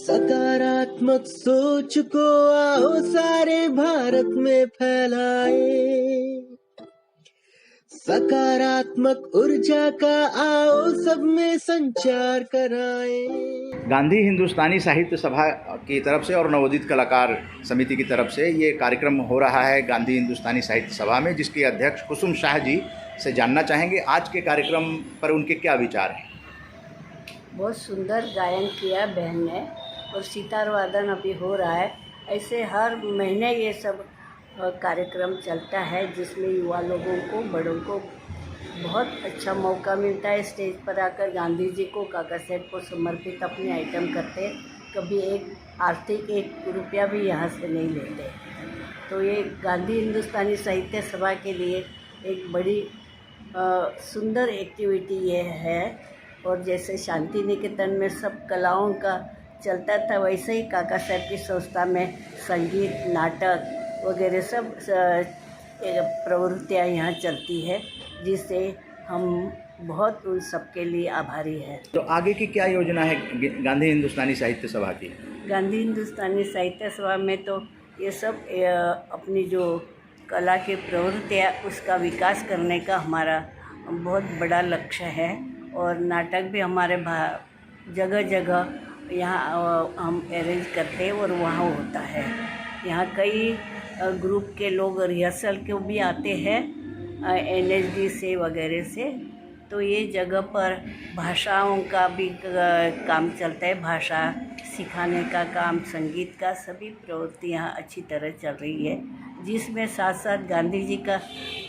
सकारात्मक सोच को आओ सारे भारत में फैलाए, सकारात्मक ऊर्जा का आओ सब में संचार कराएं। गांधी हिंदुस्तानी साहित्य सभा की तरफ से और नवोदित कलाकार समिति की तरफ से ये कार्यक्रम हो रहा है गांधी हिंदुस्तानी साहित्य सभा में, जिसके अध्यक्ष कुसुम शाह जी से जानना चाहेंगे आज के कार्यक्रम पर उनके क्या विचार हैं। बहुत सुंदर गायन किया बहन ने और सितार वादन अभी हो रहा है। ऐसे हर महीने ये सब कार्यक्रम चलता है जिसमें युवा लोगों को, बड़ों को बहुत अच्छा मौका मिलता है स्टेज पर आकर गांधी जी को, काका साहब को समर्पित अपने आइटम करते। कभी एक आर्थिक एक रुपया भी यहाँ से नहीं लेते। तो ये गांधी हिंदुस्तानी साहित्य सभा के लिए एक बड़ी सुंदर एक्टिविटी ये है। और जैसे शांति निकेतन में सब कलाओं का चलता था, वैसे ही काका साहब की संस्था में संगीत, नाटक वगैरह सब प्रवृत्तियाँ यहाँ चलती है, जिससे हम बहुत उन सब के लिए आभारी हैं। तो आगे की क्या योजना है गांधी हिंदुस्तानी साहित्य सभा की? गांधी हिंदुस्तानी साहित्य सभा में तो ये सब अपनी जो कला की प्रवृत्तियाँ उसका विकास करने का हमारा बहुत बड़ा लक्ष्य है। और नाटक भी हमारे जगह जगह यहाँ हम अरेंज करते हैं और वहाँ होता है। यहाँ कई ग्रुप के लोग रिहर्सल को भी आते हैं NSD से वगैरह से। तो ये जगह पर भाषाओं का भी काम चलता है, भाषा सिखाने का काम, संगीत का सभी प्रवृत्ति यहाँ अच्छी तरह चल रही है, जिसमें साथ साथ गांधी जी का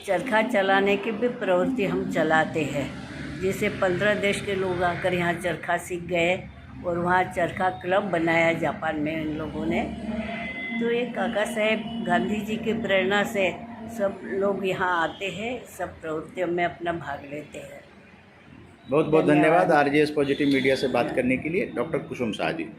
चरखा चलाने की भी प्रवृत्ति हम चलाते हैं। जैसे 15 देश के लोग आकर यहाँ चरखा सीख गए और वहाँ चरखा क्लब बनाया जापान में इन लोगों ने। तो ये काका साहब गांधी जी की प्रेरणा से सब लोग यहाँ आते हैं, सब प्रवृत्तियों में अपना भाग लेते हैं। बहुत बहुत धन्यवाद RJS पॉजिटिव मीडिया से बात करने के लिए डॉक्टर कुसुम शाह जी।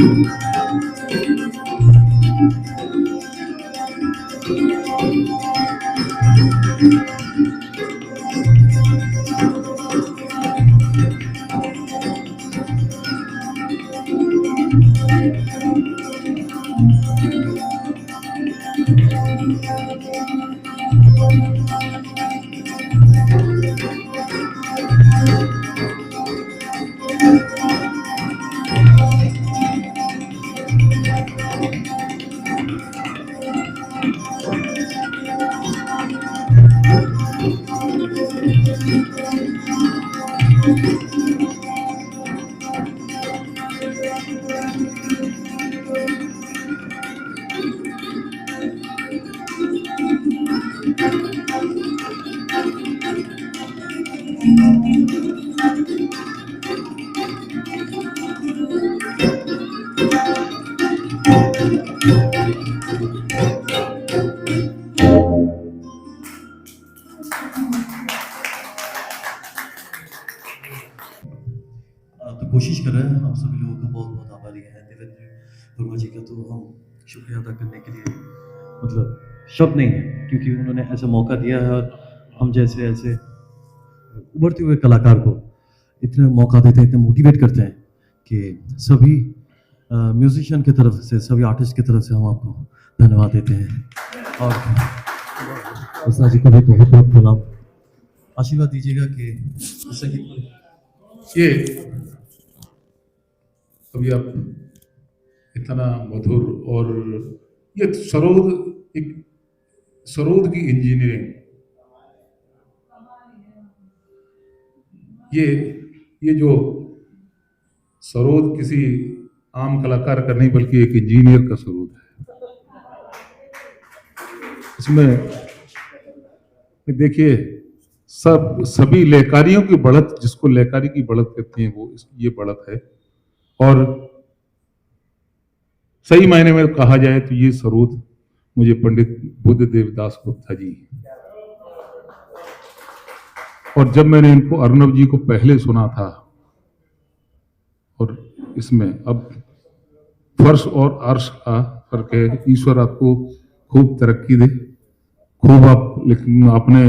तो कोशिश कर रहे हैं, आप सभी लोगों को बहुत बहुत आभारी हैं। देवेंद्र वर्मा जी का तो हम शुक्रिया अदा करने के लिए मतलब शब्द नहीं है, क्योंकि उन्होंने ऐसा मौका दिया है और हम जैसे ऐसे उभरते हुए कलाकार को इतना मौका देते हैं, इतना मोटिवेट करते हैं कि सभी म्यूजिशियन की तरफ से, सभी आर्टिस्ट की तरफ से हम आपको धन्यवाद देते हैं। और उस्ताद जी को भी बहुत बहुत प्रणाम। आशीर्वाद दीजिएगा कि संगीत को ये अभी आप इतना मधुर और ये सरोद की इंजीनियरिंग, ये जो सरोद किसी आम कलाकार का नहीं बल्कि एक इंजीनियर का सरोद है। इसमें देखिए सभी लयकारियों की बढ़त, जिसको लयकारी की बढ़त कहते हैं, वो ये बढ़त है। और सही मायने में कहा जाए तो ये सरोद मुझे पंडित बुद्ध देवदास गुप्ता जी, और जब मैंने इनको अर्नब जी को पहले सुना था, और इसमें अब फर्श और अर्श आ करके ईश्वर आपको खूब तरक्की दे, खूब आप, लेकिन आपने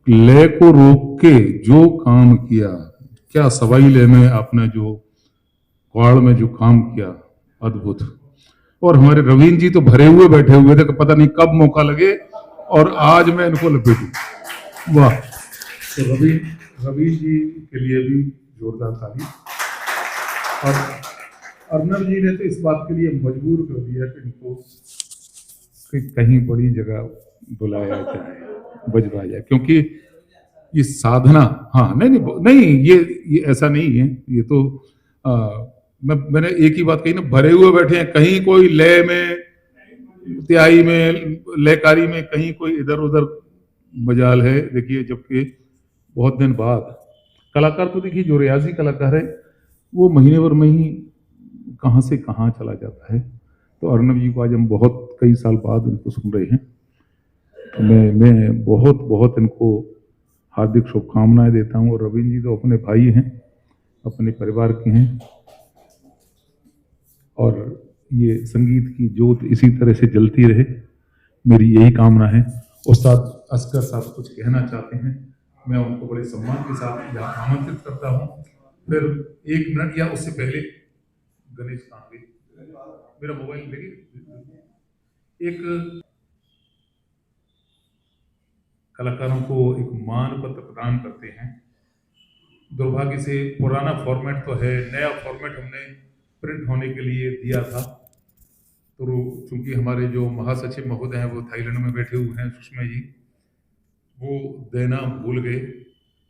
लय को रोक के जो काम किया, क्या सवाई लय में आपने जो क्वाड़ में जो काम किया, अद्भुत। और हमारे रवीन जी तो भरे हुए बैठे हुए थे कि पता नहीं कब मौका लगे और आज मैं इनको लपेटूं। वाह। तो रवीन जी के लिए भी जोरदार ताली। और अर्नब जी ने तो इस बात के लिए मजबूर कर दिया कि इनको कहीं बड़ी जगह बुलाया जाए, बजवा जाए, क्योंकि ये साधना, हाँ नहीं ये ऐसा नहीं है। ये तो मैंने एक ही बात कही ना, भरे हुए बैठे हैं, कहीं कोई लय में, तिहाई में, लयकारी में कहीं कोई इधर उधर मजाल है। देखिए, जबकि बहुत दिन बाद कलाकार तो देखिए जो रियाजी कलाकार है वो महीने भर में ही कहाँ से कहाँ चला जाता है। तो अर्नब जी को आज हम बहुत कई साल बाद उनको सुन रहे हैं। मैं बहुत बहुत इनको हार्दिक शुभकामनाएं देता हूँ। और रवीन जी तो अपने भाई हैं, अपने परिवार के हैं, और ये संगीत की ज्योत इसी तरह से जलती रहे, मेरी यही कामना है। उस्ताद असगर साहब कुछ कहना चाहते हैं, मैं उनको बड़े सम्मान के साथ यहाँ आमंत्रित करता हूँ। फिर 1 मिनट या उससे पहले गणेश कांगे, मेरा मोबाइल लेके एक कलाकारों को एक मान पत्र प्रदान करते हैं। दुर्भाग्य से पुराना फॉर्मेट तो है, नया फॉर्मेट हमने प्रिंट होने के लिए दिया था, तो चूंकि हमारे जो महासचिव महोदय हैं वो थाईलैंड में बैठे हुए हैं, सुषमा जी, वो देना भूल गए।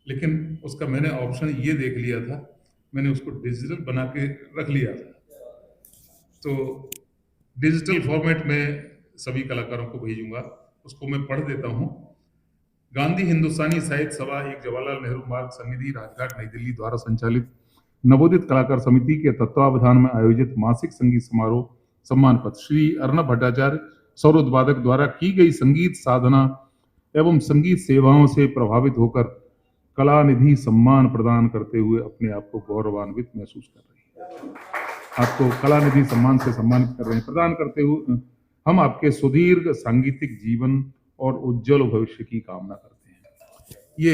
लेकिन उसका मैंने ऑप्शन ये देख लिया था, मैंने उसको डिजिटल बना के रख लिया था। तो डिजिटल फॉर्मेट में सभी कलाकारों को भेजूंगा, उसको मैं पढ़ देता हूँ। गांधी हिंदुस्तानी साहित्य सभा एक जवाहरलाल नेहरू मार्ग सन्निधि राजघाट नई दिल्ली द्वारा संचालित नवोदित कलाकार समिति के तत्वावधान में आयोजित मासिक संगीत समारोह सम्मान पत्र श्री अर्नब भट्टाचार्य सरोद वादक द्वारा की गई संगीत साधना एवं संगीत सेवाओं से प्रभावित होकर कला निधि सम्मान प्रदान करते हुए अपने आप को गौरवान्वित महसूस कर रही है। आपको कलानिधि सम्मान से सम्मानित कर रहे हैं। प्रदान करते हुए हम आपके सुदीर्घ सांगीतिक जीवन और उज्जवल भविष्य की कामना करते हैं। ये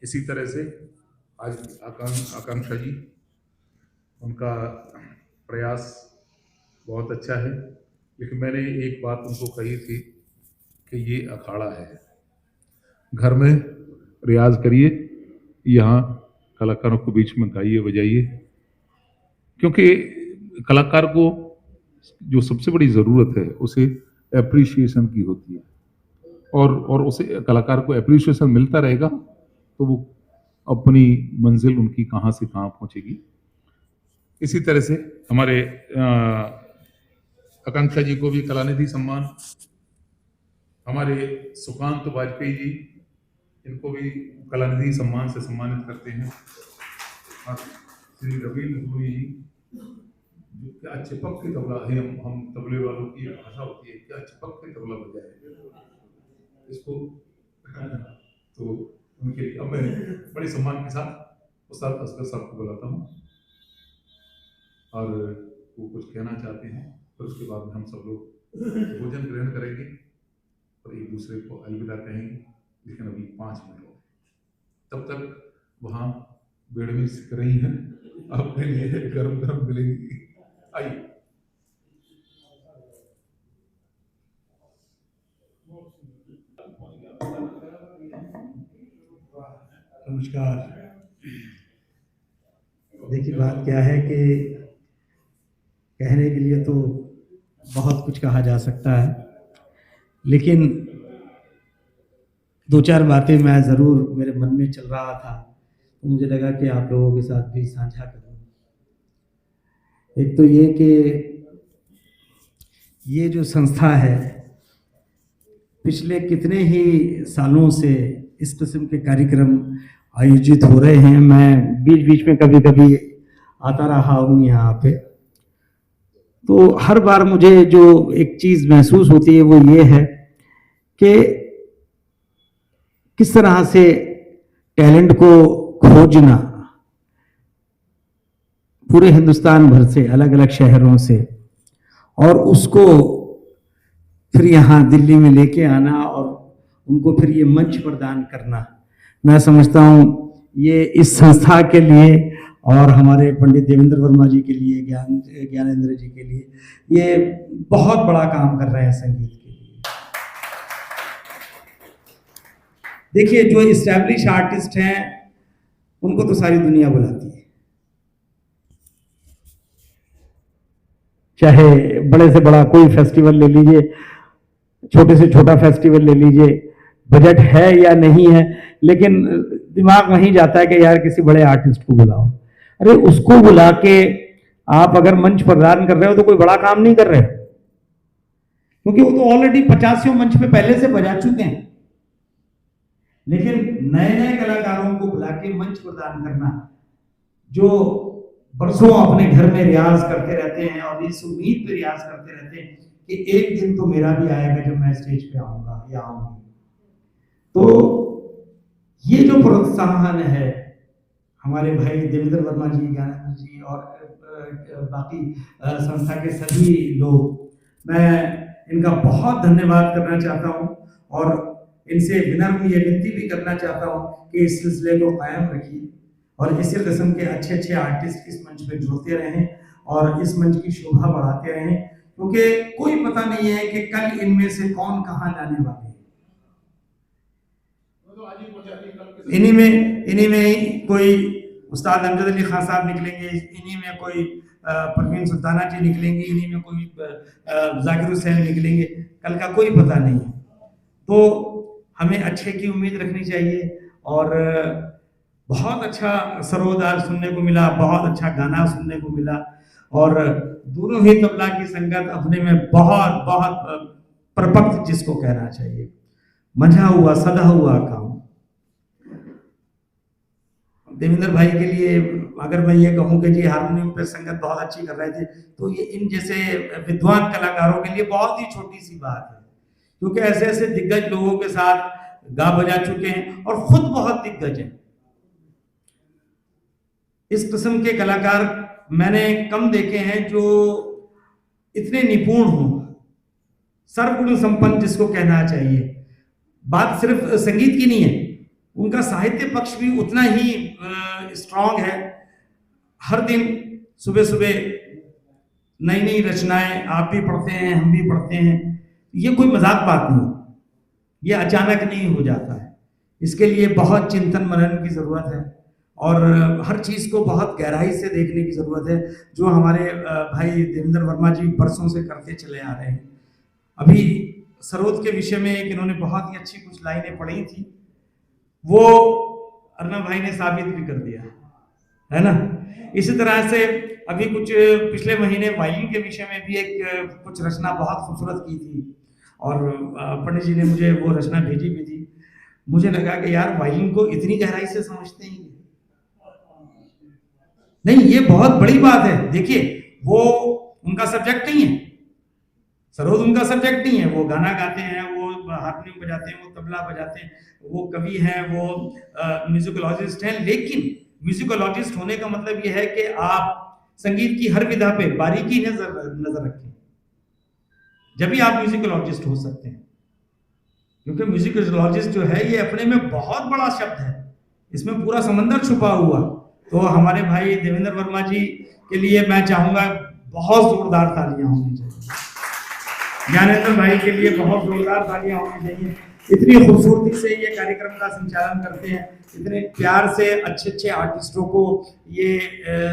इसी तरह से आज आकांक्षा जी, उनका प्रयास बहुत अच्छा है, लेकिन मैंने एक बात उनको कही थी कि ये अखाड़ा है, घर में रियाज करिए, यहाँ कलाकारों के बीच में गाइए बजाइए, क्योंकि कलाकार को जो सबसे बड़ी ज़रूरत है उसे एप्रिशिएशन की होती है, और उसे कलाकार को एप्रिशिएशन मिलता रहेगा तो वो अपनी मंजिल उनकी कहाँ से कहाँ पहुँचेगी। इसी तरह से हमारे आकांक्षा जी को भी कलानिधि सम्मान, हमारे सुकांत वाजपेयी जी, इनको भी कलानिधि सम्मान से सम्मानित करते हैं। और श्री रवींद्र धोनी जी, जो क्या चिपक के तबला है, हम तबले वालों की भाषा होती है, क्या चिपक के तबला बजाए इसको, तो उनके लिए अब मैं बड़े सम्मान के साथ उस्ताद असगर साहब को बुलाता हूँ और वो कुछ कहना चाहते हैं, फिर उसके बाद में हम सब लोग भोजन ग्रहण करेंगे और एक दूसरे को अलविदा कहेंगे। लेकिन अभी 5 मिनट हो, तब तक वहाँ बेड़मी सिक रही हैं, आपके लिए गरम गरम मिलेंगी। आइए। नमस्कार। देखिए, बात क्या है कि कहने के लिए तो बहुत कुछ कहा जा सकता है, लेकिन 2-4 बातें मैं ज़रूर मेरे मन में चल रहा था, तो मुझे लगा कि आप लोगों के साथ भी साझा करूं। एक तो ये कि ये जो संस्था है, पिछले कितने ही सालों से इस किस्म के कार्यक्रम आयोजित हो रहे हैं। मैं बीच बीच में कभी कभी आता रहा हूँ यहाँ पे, तो हर बार मुझे जो एक चीज़ महसूस होती है वो ये है कि किस तरह से टैलेंट को खोजना पूरे हिंदुस्तान भर से, अलग अलग शहरों से, और उसको फिर यहाँ दिल्ली में लेके आना और उनको फिर ये मंच प्रदान करना, मैं समझता हूँ ये इस संस्था के लिए और हमारे पंडित देवेंद्र वर्मा जी के लिए, ज्ञानेंद्र जी के लिए, ये बहुत बड़ा काम कर रहे हैं संगीत के लिए। देखिए, जो इस्टेब्लिश आर्टिस्ट हैं उनको तो सारी दुनिया बुलाती है, चाहे बड़े से बड़ा कोई फेस्टिवल ले लीजिए, छोटे से छोटा फेस्टिवल ले लीजिए, बजट है या नहीं है, लेकिन दिमाग वहीं जाता है कि यार किसी बड़े आर्टिस्ट को बुलाओ। अरे उसको बुला के आप अगर मंच प्रदान कर रहे हो तो कोई बड़ा काम नहीं कर रहे हो, क्योंकि वो तो ऑलरेडी 50 मंच पे पहले से बजा चुके हैं। लेकिन नए नए कलाकारों को बुला के मंच प्रदान करना, जो बरसों अपने घर में रियाज करते रहते हैं और इस उम्मीद पे रियाज करते रहते हैं कि एक दिन तो मेरा भी आएगा जब मैं स्टेज पे आऊंगा या आऊंगी, तो ये जो प्रोत्साहन है हमारे भाई देवेंद्र वर्मा जी, ज्ञानेंद्र जी और बाकी संस्था के सभी लोग, मैं इनका बहुत धन्यवाद करना चाहता हूं और इनसे विनम्र ये विनती भी करना चाहता हूं कि इस सिलसिले को कायम रखिए और इसी किस्म के अच्छे अच्छे आर्टिस्ट इस मंच पे जुड़ते रहें और इस मंच की शोभा बढ़ाते रहें, क्योंकि कोई पता नहीं है कि कल इनमें से कौन कहां जाने वाले हैं। इन्हीं में कोई उस्ताद अमजद अली खान साहब निकलेंगे, इन्हीं में कोई परवीन सुल्ताना जी निकलेंगे, इन्हीं में कोई जाकिर हुसैन निकलेंगे, कल का कोई पता नहीं है। तो हमें अच्छे की उम्मीद रखनी चाहिए और बहुत अच्छा सरोदार सुनने को मिला, बहुत अच्छा गाना सुनने को मिला और दोनों ही तबला की संगत अपने में बहुत बहुत परफेक्ट, जिसको कहना चाहिए, मजा हुआ, सदा हुआ काम। देवेंद्र भाई के लिए अगर मैं ये कहूँ कि जी हारमोनियम पे संगत बहुत अच्छी कर रहे थे, तो ये इन जैसे विद्वान कलाकारों के लिए बहुत ही छोटी सी बात है, क्योंकि ऐसे ऐसे दिग्गज लोगों के साथ गा बजा चुके हैं और खुद बहुत दिग्गज हैं। इस किस्म के कलाकार मैंने कम देखे हैं जो इतने निपुण हों, सर्वगुण संपन्न जिसको कहना चाहिए। बात सिर्फ संगीत की नहीं है, उनका साहित्य पक्ष भी उतना ही स्ट्रांग है। हर दिन सुबह सुबह नई नई रचनाएं आप भी पढ़ते हैं, हम भी पढ़ते हैं। ये कोई मजाक बात नहीं, ये अचानक नहीं हो जाता है। इसके लिए बहुत चिंतन मनन की ज़रूरत है और हर चीज़ को बहुत गहराई से देखने की ज़रूरत है, जो हमारे भाई देवेंद्र वर्मा जी बरसों से करते चले आ रहे हैं। अभी सरोद के विषय में एक इन्होंने बहुत ही अच्छी कुछ लाइनें पढ़ी थी, वो अर्नब भाई ने साबित भी कर दिया है ना। इसी तरह से अभी कुछ पिछले महीने वायलिन के विषय में भी एक कुछ रचना बहुत खूबसूरत की थी और पंडित जी ने मुझे वो रचना भेजी भी थी। मुझे लगा कि यार वायलिन को इतनी गहराई से समझते हैं नहीं, ये बहुत बड़ी बात है। देखिए वो उनका सब्जेक्ट नहीं है, सरोद उनका सब्जेक्ट नहीं है। वो गाना गाते हैं, वो हारमोनियम बजाते हैं, वो तबला बजाते हैं, वो कवि हैं, वो म्यूजिकोलॉजिस्ट हैं। लेकिन म्यूजिकोलॉजिस्ट होने का मतलब ये है कि आप संगीत की हर विधा पे बारीकी नजर रखें, जब भी आप म्यूजिकोलॉजिस्ट हो सकते हैं। क्योंकि म्यूजिकोलॉजिस्ट जो है ये अपने में बहुत बड़ा शब्द है, इसमें पूरा समंदर छुपा हुआ। तो हमारे भाई देवेंद्र वर्मा जी के लिए मैं चाहूंगा बहुत जोरदार तालियां होनी चाहिए। ज्ञानेंद्र भाई के लिए बहुत जोरदार तालियां होनी चाहिए। इतनी खूबसूरती से ये कार्यक्रम का संचालन करते हैं, इतने प्यार से अच्छे अच्छे आर्टिस्टों को ये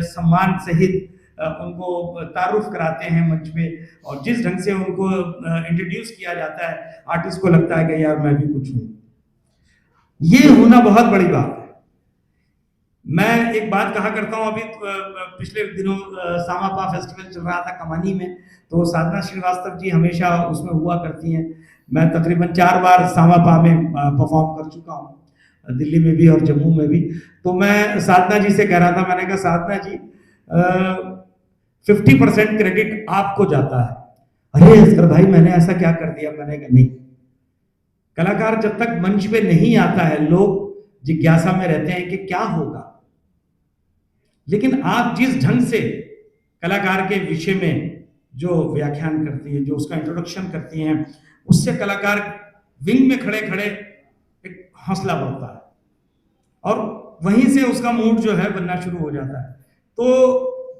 सम्मान सहित उनको तारुफ कराते हैं मंच पे, और जिस ढंग से उनको इंट्रोड्यूस किया जाता है, आर्टिस्ट को लगता है कि यार मैं भी कुछ हूँ। ये होना बहुत बड़ी बात है। मैं एक बात कहा करता हूँ, अभी पिछले दिनों सामापा फेस्टिवल चल रहा था कमानी में, तो साधना श्रीवास्तव जी हमेशा उसमें हुआ करती हैं। मैं तकरीबन 4 बार सामापा में परफॉर्म कर चुका हूँ, दिल्ली में भी और जम्मू में भी। तो मैं साधना जी से कह रहा था, मैंने कहा साधना जी 50% क्रेडिट आपको जाता है। अरे असगर भाई मैंने ऐसा क्या कर दिया? मैंने कहा नहीं, कलाकार जब तक मंच पे नहीं आता है लोग जिज्ञासा में रहते हैं कि क्या होगा, लेकिन आप जिस ढंग से कलाकार के विषय में जो व्याख्यान करती है, जो उसका इंट्रोडक्शन करती हैं, उससे कलाकार विंग में खड़े खड़े एक हौसला बढ़ता है और वहीं से उसका मूड जो है बनना शुरू हो जाता है। तो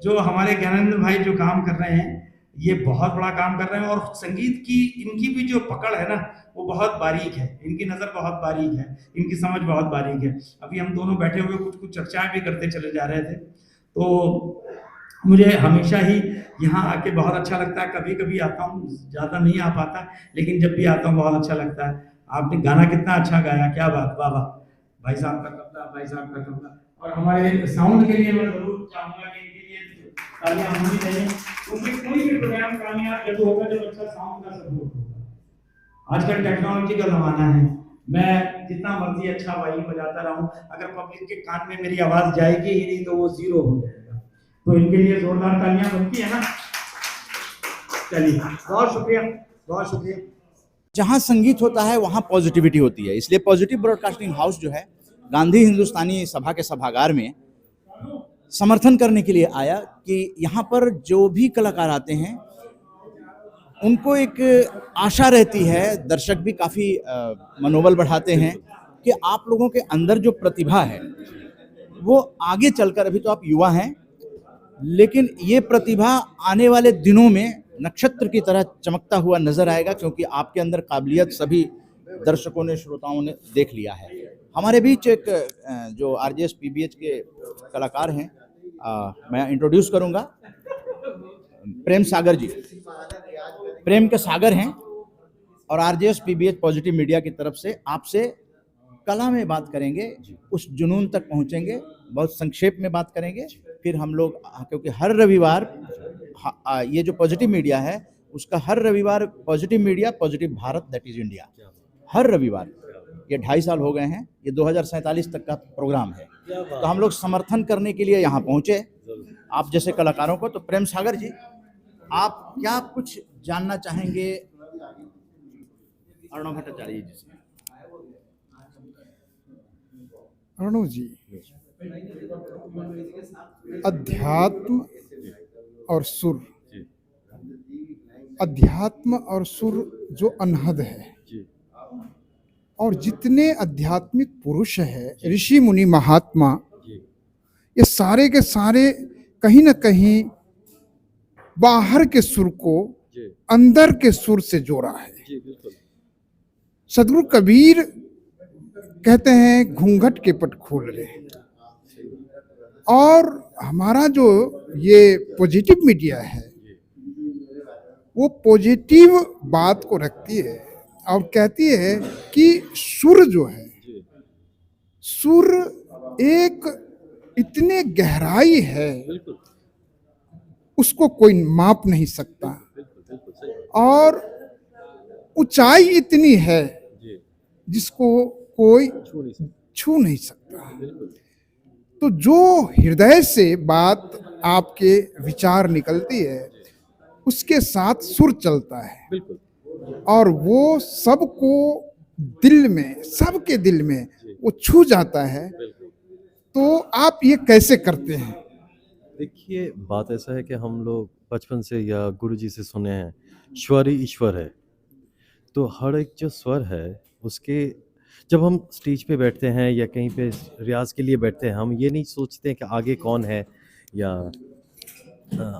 जो हमारे ज्ञानेंद्र भाई जो काम कर रहे हैं, ये बहुत बड़ा काम कर रहे हैं, और संगीत की इनकी भी जो पकड़ है ना, वो बहुत बारीक है, इनकी नज़र बहुत बारीक है, इनकी समझ बहुत बारीक है। अभी हम दोनों बैठे हुए कुछ कुछ चर्चाएं भी करते चले जा रहे थे, तो मुझे हमेशा ही यहाँ आके बहुत अच्छा लगता है। कभी कभी आता हूँ, ज़्यादा नहीं आ पाता, लेकिन जब भी आता हूँ बहुत अच्छा लगता है। आपने गाना कितना अच्छा गाया, क्या बात, वाह वाह, भाई साहब का तबला, भाई साहब का तबला। और हमारे साउंड के लिए मैं जरूर चाहूँगा कि इनके लिए तालियां होनी चाहिए, क्योंकि कोई भी प्रोग्राम कामयाब जब होगा जब अच्छा साउंड का सपोर्ट होगा। आजकल टेक्नोलॉजी का ज़माना है, मैं जितना मर्जी अच्छा वायलिन बजाता रहूं, अगर पब्लिक के कान में मेरी आवाज़ जाएगी ही नहीं तो वो जीरो हो जाएगा। तो इनके लिए जोरदार तालियां बनती है ना। चलिए, बहुत शुक्रिया, बहुत शुक्रिया। जहाँ संगीत होता है वहाँ पॉजिटिविटी होती है, इसलिए पॉजिटिव ब्रॉडकास्टिंग हाउस जो है गांधी हिंदुस्तानी सभा के सभागार में समर्थन करने के लिए आया कि यहाँ पर जो भी कलाकार आते हैं उनको एक आशा रहती है, दर्शक भी काफ़ी मनोबल बढ़ाते हैं कि आप लोगों के अंदर जो प्रतिभा है वो आगे चलकर, अभी तो आप युवा हैं, लेकिन ये प्रतिभा आने वाले दिनों में नक्षत्र की तरह चमकता हुआ नजर आएगा, क्योंकि आपके अंदर काबिलियत सभी दर्शकों ने, श्रोताओं ने देख लिया है। हमारे बीच एक जो आरजेएस पीबीएच के कलाकार हैं, मैं इंट्रोड्यूस करूंगा, प्रेम सागर जी। प्रेम के सागर हैं और आरजेएस पीबीएच पॉजिटिव मीडिया की तरफ से आपसे कला में बात करेंगे, उस जुनून तक पहुंचेंगे, बहुत संक्षेप में बात करेंगे। फिर हम लोग, क्योंकि हर रविवार ये जो पॉजिटिव मीडिया है उसका हर रविवार positive media, positive Bharat, that is India, हर रविवार, ये 2.5 साल हो गए हैं, ये 2047 तक का प्रोग्राम है। तो हम लोग समर्थन करने के लिए यहाँ पहुँचे आप जैसे कलाकारों को। तो प्रेम सागर जी, आप क्या कुछ जानना चाहेंगे अर्णव भट्टाचार्य जी से? अर्णव जी, अध्यात्म और सुर, जी अध्यात्म और सुर जो अनहद है, जी और जितने आध्यात्मिक पुरुष है, ऋषि मुनि महात्मा, जी ये सारे के सारे कहीं ना कहीं बाहर के सुर को जी अंदर के सुर से जोड़ा है। जी बिल्कुल। सदगुरु कबीर कहते हैं घूंघट के पट खोल ले, और हमारा जो ये पॉजिटिव मीडिया है वो पॉजिटिव बात को रखती है और कहती है कि सुर जो है, सुर एक इतने गहराई है बिल्कुल उसको कोई माप नहीं सकता, बिल्कुल बिल्कुल सही बात। और ऊंचाई इतनी है जी जिसको कोई छू नहीं सकते। छू नहीं सकता। बिल्कुल तो जो हृदय से बात आपके विचार निकलती है उसके साथ सुर चलता है, बिल्कुल और वो सबको दिल में, सबके दिल में वो छू जाता है। बिल्कुल। तो आप ये कैसे करते हैं? देखिए बात ऐसा है कि हम लोग बचपन से या गुरुजी से सुने हैं स्वर ही ईश्वर है। तो हर एक जो स्वर है उसके, जब हम स्टेज पे बैठते हैं या कहीं पे रियाज के लिए बैठते हैं, हम ये नहीं सोचते हैं कि आगे कौन है या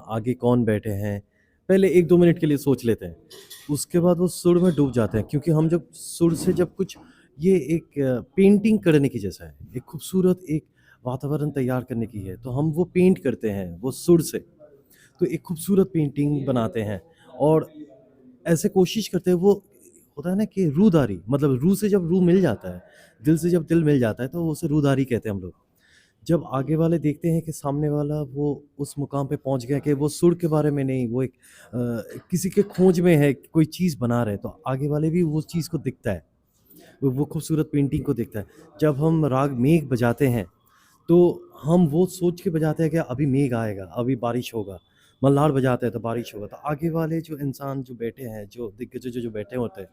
आगे कौन बैठे हैं। पहले 1-2 मिनट के लिए सोच लेते हैं, उसके बाद वो सुर में डूब जाते हैं। क्योंकि हम जब सुर से जब कुछ, ये एक पेंटिंग करने की जैसा है, एक खूबसूरत एक वातावरण तैयार करने की है, तो हम वो पेंट करते हैं वो सुर से, तो एक खूबसूरत पेंटिंग बनाते हैं। और ऐसे कोशिश करते हैं, वो होता है ना कि रूदारी, मतलब रूह से जब रूह मिल जाता है, दिल से जब दिल मिल जाता है, तो उसे रूदारी कहते हैं हम लोग। जब आगे वाले देखते हैं कि सामने वाला वो उस मुकाम पे पहुंच गया कि वो सुर के बारे में नहीं, वो एक किसी के खोज में है, कोई चीज़ बना रहे, तो आगे वाले भी वो चीज़ को दिखता है, वो खूबसूरत पेंटिंग को दिखता है। जब हम राग मेघ बजाते हैं तो हम वो सोच के बजाते हैं कि अभी मेघ आएगा, अभी बारिश होगा। मल्हार बजाते हैं तो बारिश होगा। तो आगे वाले जो इंसान जो बैठे हैं, जो दिग्गज जो बैठे होते हैं,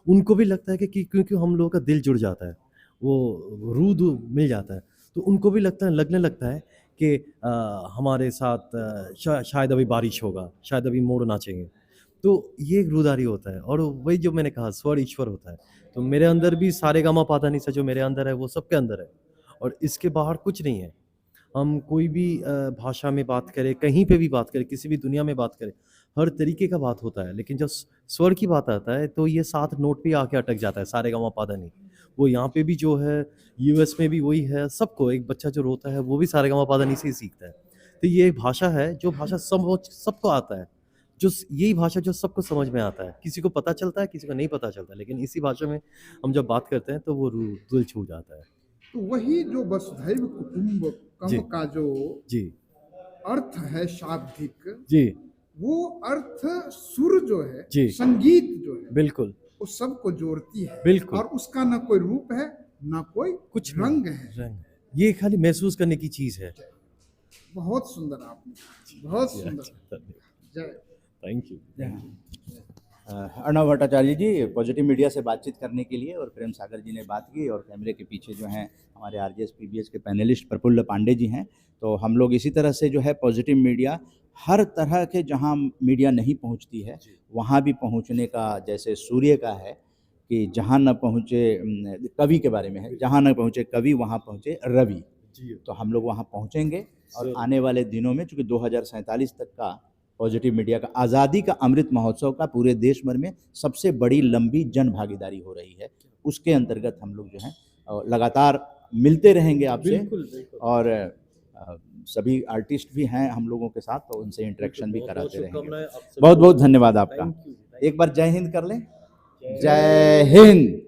उनको भी लगता है कि क्योंकि हम लोगों का दिल जुड़ जाता है, वो रूह मिल जाता है, तो उनको भी लगने लगता है कि हमारे साथ शायद अभी बारिश होगा, शायद अभी मोर नाचेंगे। तो ये एक रूदारी होता है, और वही जो मैंने कहा स्वर ईश्वर होता है। तो मेरे अंदर भी सारेगामा पाधानीसा जो मेरे अंदर है वो सबके अंदर है, और इसके बाहर कुछ नहीं है। हम कोई भी भाषा में बात करें, कहीं पे भी बात करें, किसी भी दुनिया में बात करें, हर तरीके का बात होता है। लेकिन जब स्वर की बात आता है तो ये 7 नोट पे आके अटक जाता है, सारेगामा पाधानी। वो यहाँ पे भी जो है, यूएस में भी वही है। सबको, एक बच्चा जो रोता है वो भी सारेगामा पाधानी से ही सीखता है। तो ये एक भाषा है, जो भाषा सबको आता है, जो यही भाषा जो सबको समझ में आता है। किसी को पता चलता है, किसी को नहीं पता चलता, लेकिन इसी भाषा में हम जब बात करते हैं तो वो दिल छू जाता है। तो वही जो वसुधैव कुटुंबकम जी का जो जी अर्थ है शाब्दिक, जी वो अर्थ सुर जो है, जी संगीत जो है, बिल्कुल वो सबको जोड़ती है। बिल्कुल। और उसका ना कोई रूप है, ना कोई कुछ रंग नहीं, है। रंग है। ये खाली महसूस करने की चीज़ है। बहुत सुंदर आपने, बहुत सुंदर। जय। Thank you. Arnav Bhattacharya ji positive media से बातचीत करने के लिए, और प्रेम सागर जी ने बात की, और कैमरे के पीछे जो हैं हमारे आरजेएस पीबीएस के पैनलिस्ट प्रफुल्ल पांडे जी हैं। तो हम लोग इसी तरह से जो है पॉजिटिव मीडिया, हर तरह के जहां मीडिया नहीं पहुंचती है वहां भी पहुंचने का, जैसे सूर्य का है कि जहां न पहुंचे, कवि के बारे में है, जहां न पहुंचे कवि वहां पहुंचे रवि। तो हम लोग वहां पहुंचेंगे, और आने वाले दिनों में, चूँकि 2047 तक का पॉजिटिव मीडिया का आज़ादी का अमृत महोत्सव का पूरे देश भर में सबसे बड़ी लंबी जन भागीदारी हो रही है, उसके अंतर्गत हम लोग जो हैं लगातार मिलते रहेंगे आपसे। और सभी आर्टिस्ट भी हैं हम लोगों के साथ, तो उनसे इंटरेक्शन भी कराते रहेंगे। बहुत बहुत धन्यवाद आपका। एक बार जय हिंद कर लें। जय हिंद।